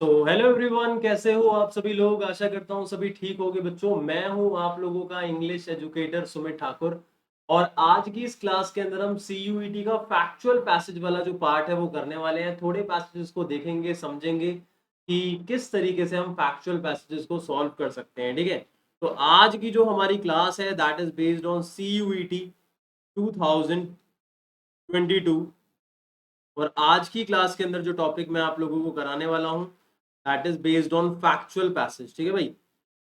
तो hello everyone, कैसे हो आप सभी लोग। आशा करता हूँ सभी ठीक होंगे बच्चों। मैं हूँ आप लोगों का इंग्लिश एजुकेटर सुमित ठाकुर। और आज की इस क्लास के अंदर हम सीयूईटी का फैक्चुअल पैसेज वाला जो पार्ट है वो करने वाले हैं। थोड़े पैसेजेस को देखेंगे, समझेंगे कि किस तरीके से हम फैक्चुअल पैसेजेस को सॉल्व कर सकते हैं। ठीक है, तो आज की जो हमारी क्लास है that is based on CUET 2022। और आज की क्लास के अंदर जो टॉपिक मैं आप लोगों को कराने वाला हूँ that is based on factual passage. ठीक है भाई,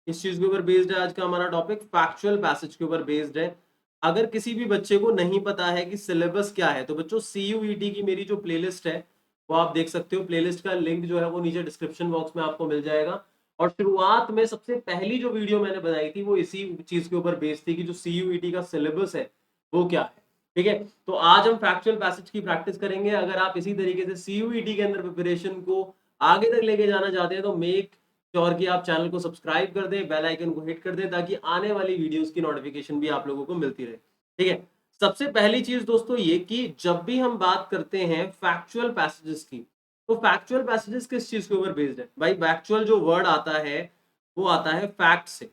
इस चीज के ऊपर बेस्ड है आज का हमारा टॉपिक, फैक्चुअल पैसेज के ऊपर बेस्ड है। अगर किसी भी बच्चे को नहीं पता है कि सिलेबस क्या है तो बच्चों सीयूईटी की मेरी जो प्लेलिस्ट है वो आप देख सकते हो। प्लेलिस्ट का लिंक जो है वो नीचे डिस्क्रिप्शन बॉक्स में आपको मिल जाएगा। और शुरुआत में सबसे पहली जो वीडियो मैंने बनाई थी वो इसी चीज के ऊपर बेस्ड थी कि जो सीयूईटी का सिलेबस है वो क्या है। ठीक है, तो आज हम फैक्चुअल पैसेज की प्रैक्टिस करेंगे। अगर आप इसी तरीके से सीयूईटी के अंदर प्रिपरेशन को आगे तक लेके जाना चाहते हैं तो मेक श्योर कि आप चैनल को सब्सक्राइब कर दें, बेल आइकन को हिट कर दें ताकि आने वाली वीडियोस की नोटिफिकेशन भी आप लोगों को मिलती रहे। ठीक है, सबसे पहली चीज दोस्तों ये कि जब भी हम बात करते हैं फैक्चुअल पैसेजेस की तो फैक्चुअल पैसेजेस किस चीज के ऊपर बेस्ड है भाई। फैक्चुअल जो वर्ड आता है वो आता है फैक्ट से।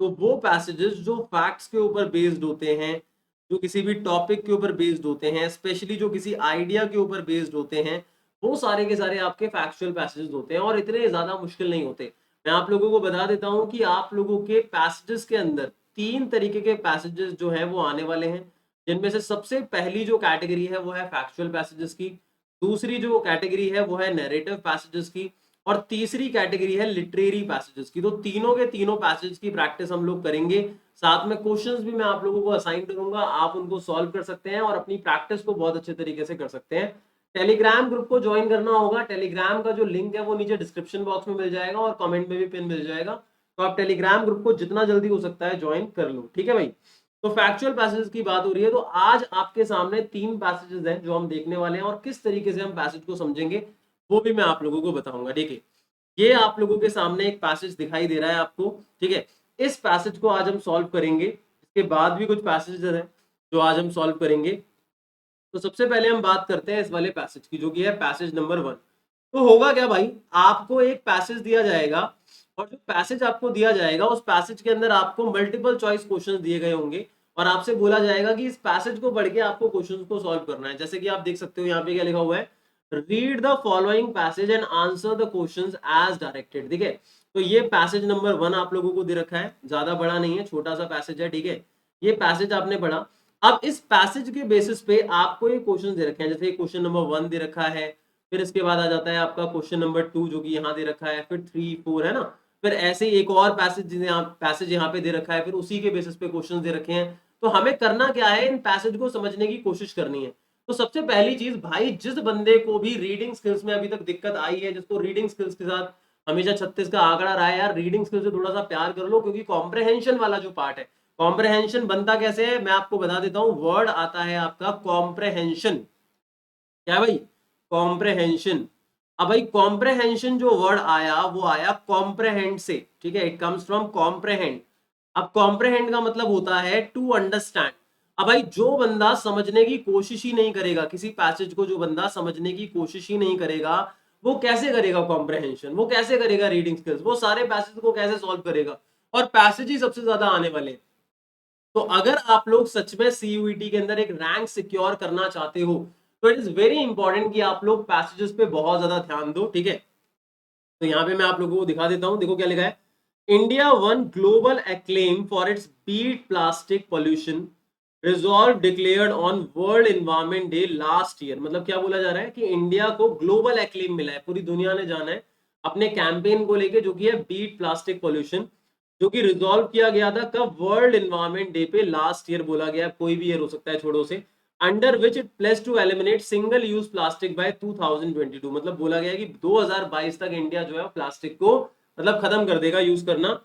तो वो पैसेजेस जो फैक्ट्स के ऊपर बेस्ड होते हैं, जो किसी भी टॉपिक के ऊपर बेस्ड होते हैं, स्पेशली जो किसी आइडिया के ऊपर बेस्ड होते हैं, वो सारे के सारे आपके फैक्चुअल पैसेजेस होते हैं और इतने ज्यादा मुश्किल नहीं होते। मैं आप लोगों को बता देता हूं कि आप लोगों के पैसेजेस के अंदर तीन तरीके के पैसेजेस जो है वो आने वाले हैं, जिनमें से सबसे पहली जो कैटेगरी है वो है फैक्चुअल पैसेजेस की, दूसरी जो कैटेगरी है वो है नैरेटिव पैसेजेस की, और तीसरी कैटेगरी है लिटरेरी पैसेजेस की। तो तीनों के तीनों पैसेज की प्रैक्टिस हम लोग करेंगे। साथ में क्वेश्चंस भी मैं आप लोगों को असाइन करूंगा, आप उनको सॉल्व कर सकते हैं और अपनी प्रैक्टिस को बहुत अच्छे तरीके से कर सकते हैं। टेलीग्राम ग्रुप को ज्वाइन करना होगा। टेलीग्राम का जो लिंक है वो नीचे डिस्क्रिप्शन बॉक्स में मिल जाएगा और कमेंट में भी पिन मिल जाएगा। तो आप टेलीग्राम ग्रुप को जितना जल्दी हो सकता है ज्वाइन कर लो। ठीक है भाई, तो फैक्चुअल पैसेजेस की बात हो रही है तो आज आपके सामने तीन पैसेजेस हैं जो हम देखने वाले हैं और किस तरीके से हम पैसेज को समझेंगे वो भी मैं आप लोगों को बताऊंगा। देखिए, ये आप लोगों के सामने एक पैसेज दिखाई दे रहा है आपको। ठीक है, इस पैसेज को आज हम सॉल्व करेंगे। इसके बाद भी कुछ पैसेज हैं जो आज हम सॉल्व करेंगे। तो सबसे पहले हम बात करते हैं इस वाले पैसेज की जो कि है पैसेज नंबर 1। तो होगा क्या भाई, आपको एक पैसेज दिया जाएगा और जो पैसेज आपको दिया जाएगा उस पैसेज के अंदर आपको मल्टीपल चॉइस क्वेश्चंस दिए गए होंगे और आपसे बोला जाएगा कि इस पैसेज को पढ़ के आपको क्वेश्चंस को सॉल्व करना है। जैसे कि आप देख सकते हो यहाँ पे क्या लिखा हुआ है, read the following passage and answer the questions as directed. ठीक है, तो ये पैसेज नंबर 1 आप लोगों को दे रखा है, ज्यादा बड़ा नहीं है, छोटा सा पैसेज है। ठीक है, ये पैसेज आपने पढ़ा। अब इस पैसेज के बेसिस पे आपको ये क्वेश्चन दे रखे हैं, जैसे क्वेश्चन नंबर 1 दे रखा है, फिर इसके बाद आ जाता है आपका क्वेश्चन नंबर 2 जो कि यहाँ दे रखा है, फिर 3 4 है ना, फिर ऐसे ही एक और पैसेज यहाँ पे दे रखा है, फिर उसी के बेसिस पे क्वेश्चन दे रखे हैं। तो हमें करना क्या है, इन पैसेज को समझने की कोशिश करनी है। तो सबसे पहली चीज भाई, जिस बंदे को भी रीडिंग स्किल्स में अभी तक दिक्कत आई है, जिसको रीडिंग स्किल्स के साथ हमेशा 36 का आंकड़ा रहा है, यार रीडिंग स्किल्स से थोड़ा सा प्यार कर लो, क्योंकि कॉम्प्रहेंशन वाला जो पार्ट है, कॉम्प्रहेंशन बनता कैसे है मैं आपको बता देता हूं। वर्ड आता है आपका कॉम्प्रहेंशन। क्या भाई, कॉम्प्रहेंशन। अब भाई कॉम्प्रहेंशन जो वर्ड आया वो आया कॉम्प्रहेंड से। ठीक है, इट कम्स फ्रॉम कॉम्प्रहेंड। अब कॉम्प्रहेंड का मतलब होता है टू अंडरस्टैंड। अब भाई जो बंदा समझने की कोशिश ही नहीं करेगा, किसी पैसेज को जो बंदा समझने की कोशिश ही नहीं करेगा, वो कैसे करेगा कॉम्प्रहेंशन, वो कैसे करेगा रीडिंग स्किल्स, वो सारे पैसेज को कैसे सॉल्व करेगा। और पैसेज ही सबसे ज्यादा आने वाले हैं। तो अगर आप लोग सच में सीयूईटी के अंदर एक रैंक सिक्योर करना चाहते हो तो इट इज वेरी इंपॉर्टेंट कि आप लोग पैसेजेस पे बहुत ज्यादा ध्यान दो। ठीक है, तो यहाँ पे मैं आप लोगों को दिखा देता हूँ, देखो क्या लिखा है। India won global acclaim for its beat plastic pollution, resolve declared on world environment day last year. मतलब क्या बोला जा रहा है कि इंडिया को ग्लोबल एक्लेम मिला है, पूरी दुनिया ने जाना है अपने कैंपेन को लेके जो कि है बीट प्लास्टिक पोल्यूशन, जो कि रिजॉल्व किया गया था कब, वर्ल्ड एनवायरमेंट डे पे लास्ट ईयर बोला गया, कोई भी ईयर हो सकता है छोड़ो से। Under which it place to eliminate single use plastic by 2022। मतलब बोला गया कि 2022 तक इंडिया जो है प्लास्टिक को मतलब खत्म कर देगा यूज करना।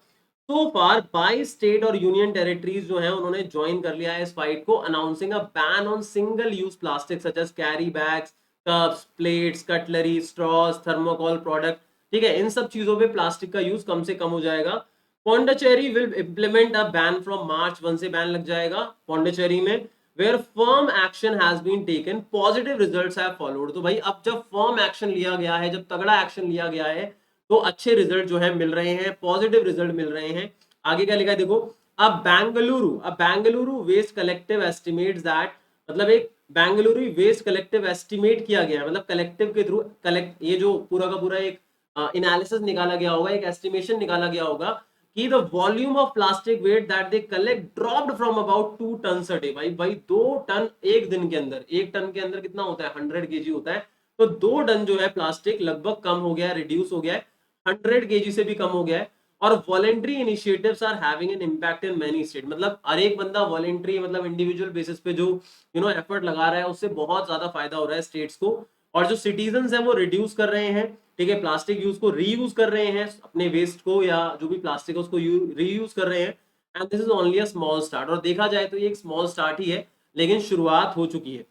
सो फार 22 स्टेट और यूनियन टेरिटरीज जो है उन्होंने ज्वाइन कर लिया है इस फाइट को, announcing a ban on single use plastic such as carry bags, cups, plates, cutlery, straws, thermocol product. ठीक है, इन सब चीजों पे प्लास्टिक का यूज कम से कम हो जाएगा। Pondicherry will implement a ban from March 1 से बैन लग जाएगा पौंडीचेरी में। where firm action has been taken, positive results have followed। तो भाई अब जब firm action लिया गया है, जब तगड़ा action लिया गया है, तो अच्छे रिजल्ट जो है मिल रहे हैं, पॉजिटिव रिजल्ट मिल रहे हैं। आगे क्या लिखा है देखो, अब Bengaluru waste collective estimates that, मतलब एक बेंगलुरु वेस्ट कलेक्टिव एस्टिमेट किया गया है, मतलब कलेक्टिव के थ्रू कलेक्ट, ये जो पूरा का पूरा एक एनालिसिस निकाला गया होगा, एक एस्टिमेशन निकाला गया होगा कि the volume of plastic weight that they collect dropped from about 2 ton a day. भाई भाई 2 टन एक दिन के अंदर, एक टन के अंदर कितना होता है, 100 केजी होता है, तो 2 टन जो है प्लास्टिक लगभग कम हो गया है, रिड्यूस हो गया है, 100 केजी से भी कम हो गया है। और voluntary initiatives are having an impact in many state, मतलब हर एक बंदा वॉलेंट्री, मतलब इंडिविजुअल बेसिस पे जो एफर्ट लगा रहा है, उससे बहुत ज्यादा फायदा हो रहा है स्टेट्स को। और जो सिटीजन है वो रिड्यूस कर रहे हैं, ठीक है, प्लास्टिक यूज को रीयूज कर रहे हैं, अपने वेस्ट को या जो भी प्लास्टिक है उसको रीयूज कर रहे हैं। And this is only a small start, और देखा जाए तो ये एक स्मॉल स्टार्ट ही है, लेकिन शुरुआत हो चुकी है।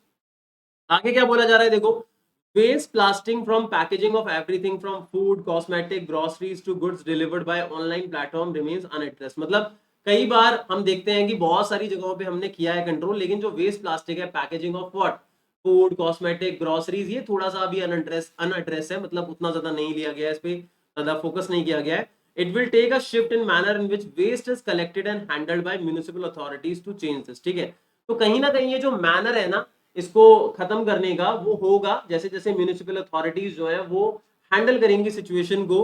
आगे क्या बोला जा रहा है देखो, waste plastic from packaging of everything from food, cosmetic, groceries to goods delivered by online platform remains unaddressed. मतलब कई बार हम देखते हैं कि बहुत सारी जगहों पे हमने किया है कंट्रोल, लेकिन जो वेस्ट प्लास्टिक है, packaging of what, food, cosmetic, groceries, ये थोड़ा सा अभी अनएड्रेस है, मतलब उतना ज्यादा नहीं लिया गया है, इस पे ज्यादा फोकस नहीं किया गया है। It will take a shift in manner in which waste is collected and handled by municipal authorities to change this, ठीक है। तो कहीं ना कहीं ये जो मैनर है ना, इसको खत्म करने का, वो होगा जैसे जैसे म्युनिसिपल अथॉरिटीज जो है वो हैंडल करेंगी सिचुएशन को।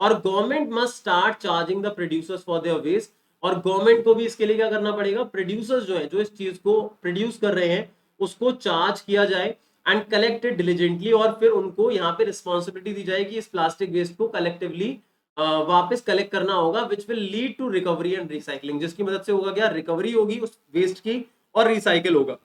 और government must start charging the producers for their waste, और गवर्नमेंट को भी इसके लिए क्या करना पड़ेगा, प्रोड्यूसर्स जो है, जो इस चीज को प्रोड्यूस कर रहे हैं, उसको चार्ज किया जाए एंड कलेक्टेड डिलीजेंटली, और फिर उनको यहाँ पे रिस्पॉन्सिबिलिटी दी जाए कि इस प्लास्टिक वेस्ट को कलेक्टिवली वापस कलेक्ट करना होगा, which will lead to recovery and recycling, जिसकी मदद से होगा क्या, रिकवरी होगी उस वेस्ट की और रिसाइकिल होगा,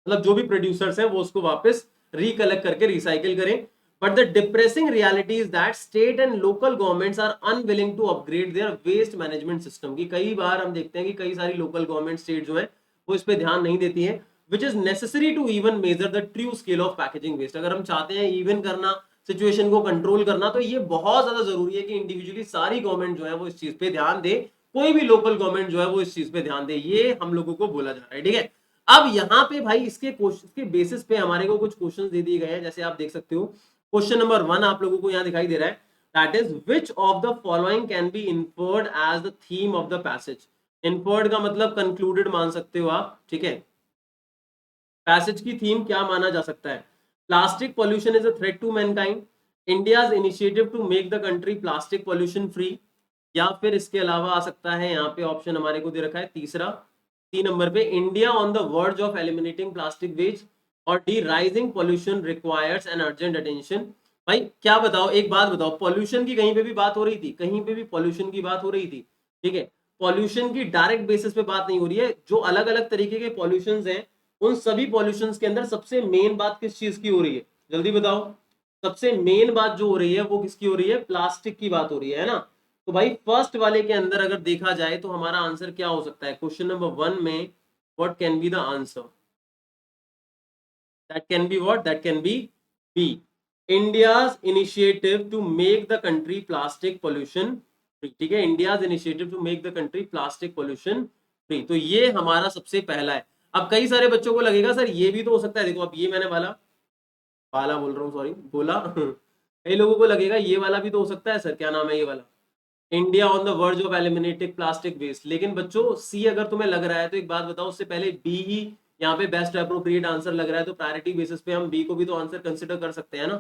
मतलब जो भी प्रोड्यूसर्स हैं वो उसको वापस रिकलेक्ट करके रिसाइकिल करें। But the depressing reality is that state and local governments are unwilling to upgrade their waste management system, की कई बार हम देखते हैं कि कई सारी लोकल गवर्नमेंट स्टेट जो है वो इस पे ध्यान नहीं देती है, which is necessary to even measure the true scale of packaging waste. अगर हम चाहते हैं इवन करना, सिचुएशन को कंट्रोल करना, तो ये बहुत ज्यादा जरूरी है कि इंडिविजुअली सारी गवर्नमेंट जो है वो इस चीज पे ध्यान दे, कोई भी लोकल गवर्नमेंट जो है वो इस चीज पे ध्यान दे, ये हम लोगों को बोला जा रहा है, ठीक है। अब यहाँ पे भाई इसके क्वेश्चन के बेसिस पे हमारे को कुछ क्वेश्चन दे दिए गए हैं, जैसे आप देख सकते हो क्वेश्चन नंबर 1 आप लोगों को यहाँ दिखाई दे रहा है, that is which of the following can be inferred as the theme of the passage. Inferred का मतलब कंक्लूडेड मान सकते हो आप, ठीक है। पैसेज की थीम क्या माना जा सकता है, plastic pollution is a threat to mankind, India's initiative to make the country plastic pollution free, या फिर इसके अलावा आ सकता है यहाँ पे ऑप्शन हमारे को दे रखा है तीसरा, 3 नंबर पे, India on the verge of eliminating plastic waste, और the rising pollution requires an urgent attention. भाई क्या बताओ, एक बात बताओ, पॉल्यूशन की कहीं पे भी बात हो रही थी, कहीं पे भी पॉल्यूशन की बात हो रही थी, ठीक है। पॉल्यूशन की डायरेक्ट बेसिस पे बात नहीं हो रही है, जो अलग अलग तरीके के पॉल्यूशन हैं, उन सभी पॉल्यूशन के अंदर सबसे मेन बात किस चीज की हो रही है, जल्दी बताओ। सबसे मेन बात जो हो रही है वो किसकी हो रही है, प्लास्टिक की बात हो रही है ना। तो भाई फर्स्ट वाले के अंदर अगर देखा जाए तो हमारा आंसर क्या हो सकता है, क्वेश्चन नंबर 1 में what can be the answer, that can be what, that can be B, India's initiative to make the country plastic pollution free, ठीक है, India's initiative to make the country plastic pollution free, तो ये हमारा सबसे पहला है। अब कई सारे बच्चों को लगेगा सर ये भी तो हो सकता है, देखो अब ये मैंने वाला वाला बोल रहा हूँ, सॉरी बोला कई लोगों को लगेगा ये वाला भी तो हो सकता है सर, क्या नाम है ये वाला, India on the verge of eliminating plastic waste, लेकिन बच्चों सी अगर तुम्हें लग रहा है तो एक बात बताओ, उससे पहले बी ही यहाँ पे बेस्ट अप्रोप्रिएट आंसर लग रहा है, तो प्रायोरिटी बेसिस पे हम बी को भी तो आंसर कंसिडर कर सकते हैं ना,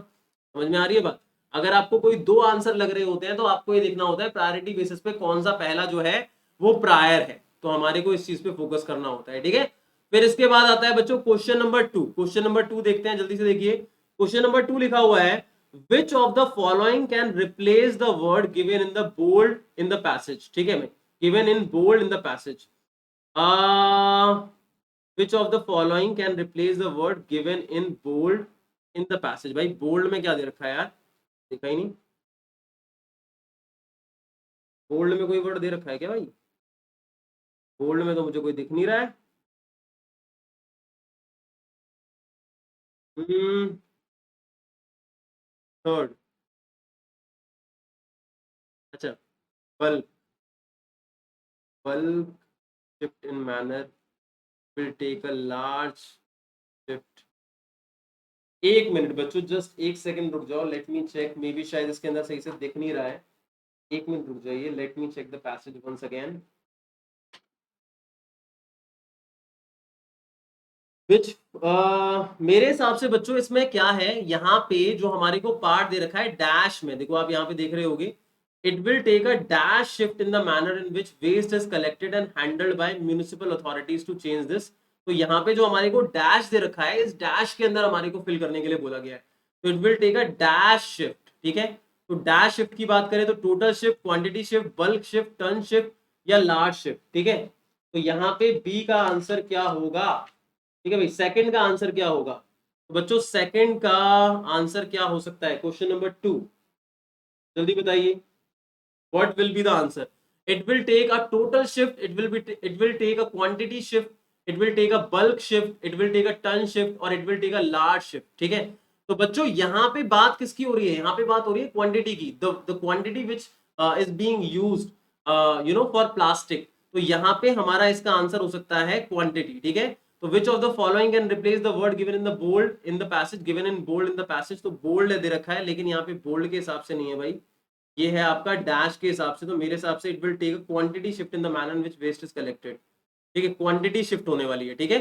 समझ में आ रही है बात। अगर आपको कोई 2 आंसर लग रहे होते हैं तो आपको ये देखना होता है प्रायोरिटी बेसिस पे कौन सा पहला जो है वो प्रायर है, तो हमारे को इस चीज पे फोकस करना होता है, ठीक है। फिर इसके बाद आता है बच्चों क्वेश्चन नंबर 2, क्वेश्चन नंबर 2 देखते हैं, जल्दी से देखिए, क्वेश्चन नंबर 2 लिखा हुआ है, which of the following can replace the word given in the bold in the passage, ठीक है भाई, given in bold in the passage, which of the following can replace the word given in bold in the passage। भाई bold में क्या दे रखा है यार, देखा ही नहीं, बोल्ड में कोई वर्ड दे रखा है क्या भाई, बोल्ड में तो मुझे कोई दिख नहीं रहा है। थर्ड, अच्छा, bulb, bulb shift in manner will take a large shift. एक मिनट बच्चों, जस्ट एक सेकंड रुक जाओ, let me check, maybe शायद इसके अंदर सही से दिख नहीं रहा है, एक मिनट रुक जाइए, let me check the passage once again. Which मेरे हिसाब से बच्चों इसमें क्या है, यहाँ पे जो हमारे को पार्ट दे रखा है डैश में, देखो आप यहाँ पे देख रहे होगे, it will take a dash shift in the manner in which waste is collected and handled by municipal authorities to change this. तो यहाँ पे जो हमारे को डैश दे रखा है, इस डैश के अंदर हमारे को फिल करने के लिए बोला गया है. तो it will take a dash shift. ठीक है, तो डैश शिफ्ट की बात करें तो total shift, quantity shift, bulk shift, ton shift या लार्ज शिफ्ट. ठीक है, तो यहाँ पे बी का आंसर क्या होगा? ठीक है भाई, सेकंड का आंसर क्या होगा? तो बच्चों सेकंड का आंसर क्या हो सकता है? क्वेश्चन नंबर 2, जल्दी बताइए, what will be the answer? It will take a total shift, it will take a quantity shift, it will take a bulk shift, it will take a ton shift और it will take a large shift. ठीक है, तो बच्चों यहाँ पे बात किसकी हो रही है? यहाँ पे बात हो रही है क्वांटिटी की, the quantity which is being used for plastic. तो यहाँ पे हमारा इसका आंसर हो सकता है क्वांटिटी. ठीक है, तो which of the following can replace the word given in the bold in the passage, given in bold in the passage. तो bold दे रखा है, लेकिन यहाँ पे bold के हिसाब से नहीं है भाई, ये है आपका डैश के हिसाब से. तो मेरे हिसाब से it will take a quantity shift in the manner in which waste is collected. ठीक है, क्वांटिटी शिफ्ट होने वाली है. ठीक है,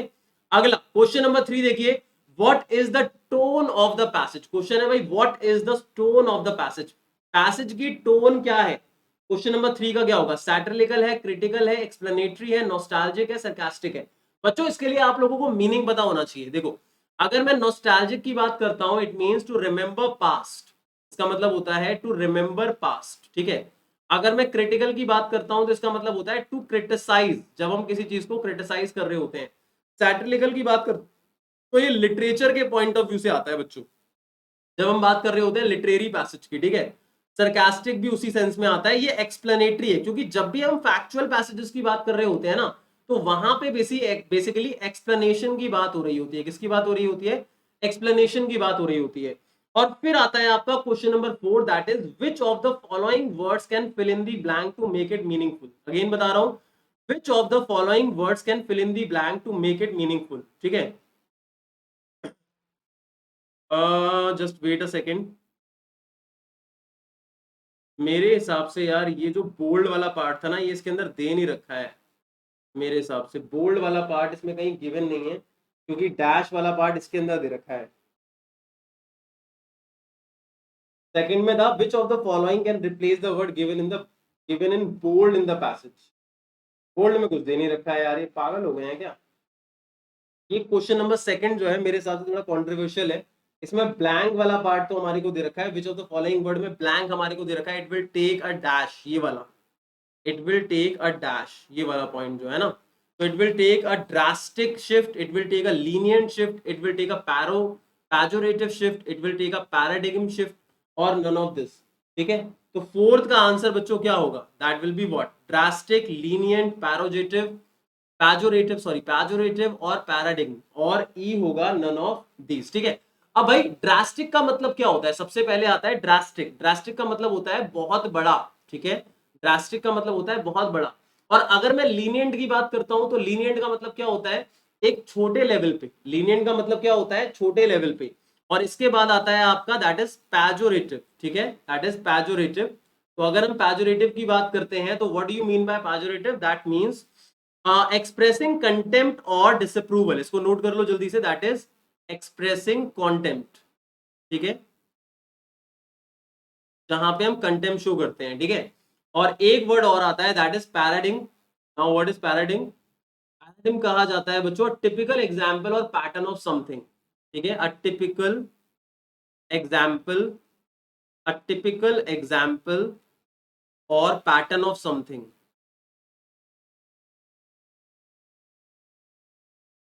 अगला क्वेश्चन नंबर 3 देखिए, what is the tone of the passage. Question है भाई, what is the tone of the passage. Passage की टोन क्या है? क्वेश्चन नंबर 3 का क्या होगा? सैटिरिकल है, क्रिटिकल है, एक्सप्लेनेटरी है, नॉस्टैल्जिक है, सरकास्टिक है. बच्चों इसके लिए आप लोगों को मीनिंग पता होना चाहिए. देखो, अगर मैं नॉस्टैल्जिक की बात करता हूं, it means to remember past. इसका मतलब होता है टू रिमेंबर पास्ट. ठीक है, अगर मैं क्रिटिकल की बात करता हूं तो इसका मतलब होता है टू क्रिटिसाइज, जब हम किसी चीज को क्रिटिसाइज कर रहे होते हैं. सैटिरिकल की बात कर तो ये लिटरेचर के पॉइंट ऑफ व्यू से आता है बच्चों, जब हम बात कर रहे होते हैं लिटरेरी पैसेज की. ठीक है, सरकास्टिक भी उसी सेंस में आता है. ये एक्सप्लेनेटरी है, क्योंकि जब भी हम फैक्चुअल पैसेजेस की बात कर रहे होते हैं ना, तो वहां पे बेसिकली एक्सप्लेनेशन की बात हो रही होती है. किसकी बात हो रही होती है? एक्सप्लेनेशन की बात हो रही होती है. और फिर आता है आपका question number 4, that is which of the following words can fill in the blank to make it meaningful. Again बता रहा हूं, which of the following words can fill in the blank to make it meaningful. ठीक है, just wait a second. मेरे हिसाब से यार ये जो बोल्ड वाला पार्ट था ना, ये इसके अंदर दे नहीं रखा है. मेरे हिसाब से बोल्ड वाला पार्ट इसमें कहीं गिवन नहीं है, क्योंकि डैश वाला पार्ट इसके अंदर दे रखा है. सेकंड में था which of the following can replace the word given in bold in the passage. Bold में कुछ दे नहीं रखा है यार, ये पागल हो गए हैं क्या? ये क्वेश्चन नंबर सेकंड जो है मेरे हिसाब से थोड़ा कॉन्ट्रोवर्शियल है. इसमें ब्लैंक वाला पार्ट तो हमारे को दे रखा है, which of the following word में ब्लैंक हमारे को दे रखा है, it will take a dash, ये वाला, it will take a dash, ये वाला पॉइंट जो है ना. तो it will take a drastic shift, it will take a lenient shift, it will take a pejorative shift, it will take a paradigm shift और none of this. ठीक है, तो फोर्थ का आंसर बच्चों क्या होगा? That will be what? Drastic, lenient, pejorative और paradigm, और ई होगा नन ऑफ दीज. ठीक है, अब भाई ड्रास्टिक का मतलब क्या होता है? सबसे पहले आता है ड्रास्टिक. ड्रास्टिक का मतलब होता है बहुत बड़ा. ठीक है, ड्रास्टिक का मतलब होता है बहुत बड़ा. और अगर मैं लीनियंट की बात करता हूं, तो लीनियंट का मतलब क्या होता है? एक छोटे लेवल पे. लीनियंट का मतलब क्या होता है? छोटे लेवल पे. और इसके बाद आता है आपका दैट इज पैजोरेटिव. ठीक है, दैट इज पैजोरेटिव. तो अगर हम पैजोरेटिव की बात करते हैं, तो what do you mean by pejorative? That means expressing contempt और डिसअप्रूवल. इसको नोट कर लो जल्दी से, दैट इज एक्सप्रेसिंग कॉन्टेम्प्ट. ठीक है, जहां पे हम कंटेम्प्ट शो करते हैं. ठीक है, और एक वर्ड और आता है that is पैराडिंग. Now what is पैराडिंग? पैराडिंग कहा जाता है बच्चों टिपिकल एग्जांपल और पैटर्न ऑफ समथिंग. ठीक है, एग्जांपल अ टिपिकल एग्जांपल और पैटर्न ऑफ समथिंग.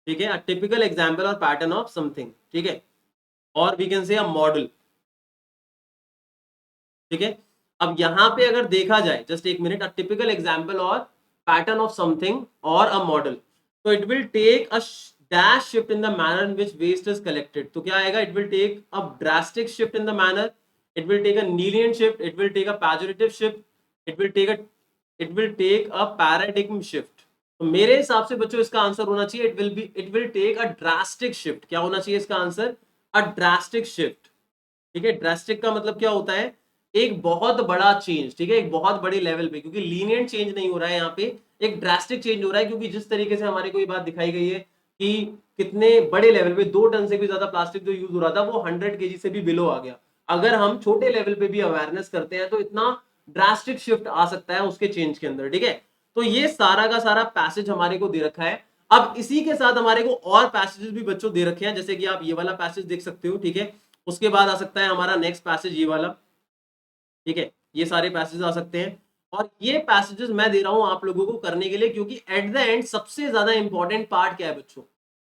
ठीक है, अ टिपिकल एग्जांपल और पैटर्न ऑफ समथिंग. ठीक है, और we can say a model. ठीक है, अब यहां पे अगर देखा जाए, जस्ट एक मिनट, अ टिपिकल एग्जांपल और पैटर्न ऑफ समथिंग और अ मॉडल, तो it will take a dash shift in the manner in which waste is collected. तो क्या आएगा? It will take a drastic shift in the manner, it will take a lenient shift, it will take a pejorative shift, it will take a paradigm shift. तो मेरे हिसाब से बच्चों इसका answer होना चाहिए it will take a drastic shift. क्या होना चाहिए इसका आंसर? अ ड्रास्टिक शिफ्ट। ठीक है, ड्रास्टिक का मतलब क्या होता है? एक बहुत बड़ा चेंज, ठीक है, एक बहुत बड़ी लेवल पे, क्योंकि लीनियंट चेंज नहीं हो रहा है यहाँ पे, एक ड्रास्टिक चेंज हो रहा है, क्योंकि जिस तरीके से हमारे को ये बात दिखाई गई है कि कितने बड़े लेवल पे 2 टन से भी ज्यादा प्लास्टिक जो यूज हो रहा था वो 100 kg से भी बिलो आ गया। अगर हम छोटे लेवल पे भी अवेयरनेस करते हैं तो इतना ड्रास्टिक शिफ्ट आ सकता है उसके चेंज के अंदर। ठीक है, तो ये सारा का सारा पैसेज हमारे को दे रखा है। अब इसी के साथ हमारे को और पैसेजेस भी बच्चों दे रखे हैं, जैसे कि आप ये वाला पैसेज देख सकते हो। ठीक है, उसके बाद आ सकता है हमारा नेक्स्ट पैसेज ये वाला। ठीक है, ये सारे पैसेज आ सकते हैं, और ये पैसेजेस मैं दे रहा हूं आप लोगों को करने के लिए, क्योंकि एट द एंड सबसे ज्यादा इंपॉर्टेंट पार्ट क्या है बच्चों?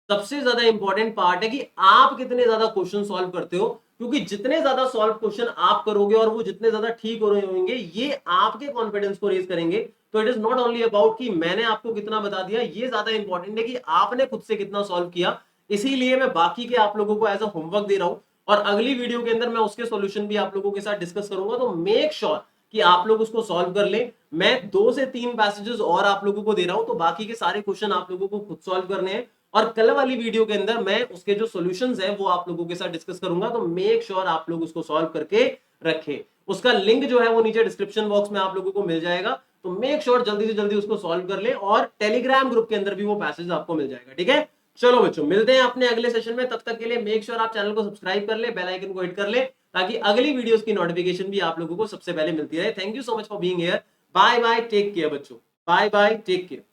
सबसे ज्यादा इंपॉर्टेंट पार्ट है कि आप कितने ज्यादा क्वेश्चन सॉल्व करते हो, क्योंकि जितने ज्यादा सॉल्व क्वेश्चन आप करोगे और वो जितने ज्यादा ठीक हो रहे होंगे, ये आपके कॉन्फिडेंस को रेज करेंगे। तो it is not only about कि मैंने आपको कितना बता दिया, ये ज्यादा इंपॉर्टेंट है कि आपने खुद से कितना सॉल्व किया। इसीलिए मैं बाकी के आप लोगों को एज अ होमवर्क दे रहा हूं, और अगली वीडियो के अंदर मैं उसके सॉल्यूशन भी आप लोगों के साथ डिस्कस करूंगा। तो मेक श्योर कि आप लोग उसको सॉल्व कर ले। मैं 2 से 3 पैसेजेस और आप लोगों को दे रहा हूं, तो बाकी के सारे क्वेश्चन आप लोगों को खुद सॉल्व करने हैं, और कल वाली वीडियो के अंदर मैं उसके जो सॉल्यूशंस हैं वो आप लोगों के साथ डिस्कस करूंगा। तो मेक श्योर आप लोग उसको सॉल्व करके रखें। उसका लिंक जो है वो नीचे डिस्क्रिप्शन बॉक्स में आप लोगों को मिल जाएगा। तो मेक श्योर जल्दी से जल्दी उसको सॉल्व कर ले, और टेलीग्राम ग्रुप के अंदर भी वो पैसेज आपको मिल जाएगा। ठीक है, चलो बच्चों, मिलते हैं अपने अगले सेशन में। तब तक के लिए मेक श्योर आप चैनल को सब्सक्राइब कर ले, बेल आइकन को हिट कर ले, ताकि अगली वीडियोस की नोटिफिकेशन भी आप लोगों को सबसे पहले मिलती रहे। Thank you so much for being here. Bye bye, take care बच्चों। Bye bye, take care.